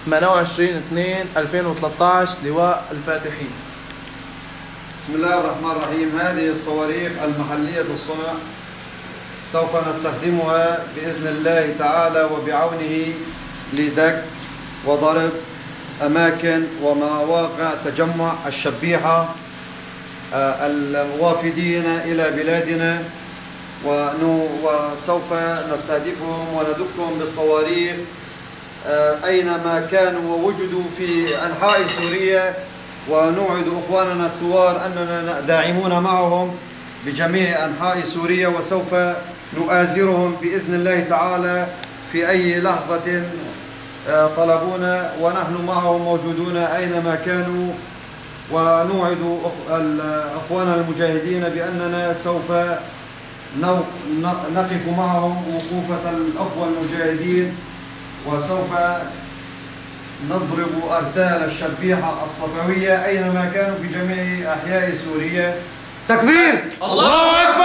28/2/2013 لواء الفاتحين. بسم الله الرحمن الرحيم. هذه الصواريخ المحلية الصنع سوف نستخدمها بإذن الله تعالى وبعونه لدك وضرب أماكن ومواقع تجمع الشبيحة الوافدين إلى بلادنا، وسوف نستهدفهم وندكهم بالصواريخ أينما كانوا ووجدوا في أنحاء سوريا، ونوعد إخواننا الثوار أننا داعمون معهم بجميع أنحاء سوريا، وسوف نؤازرهم بإذن الله تعالى في أي لحظة طلبونا، ونحن معهم موجودون أينما كانوا. ونوعد أخواننا المجاهدين بأننا سوف نقف معهم وقوفة الأخوة المجاهدين، وسوف نضرب أرتال الشبيحة الصفوية أينما كانوا في جميع أحياء سوريا. تكبير! الله أكبر!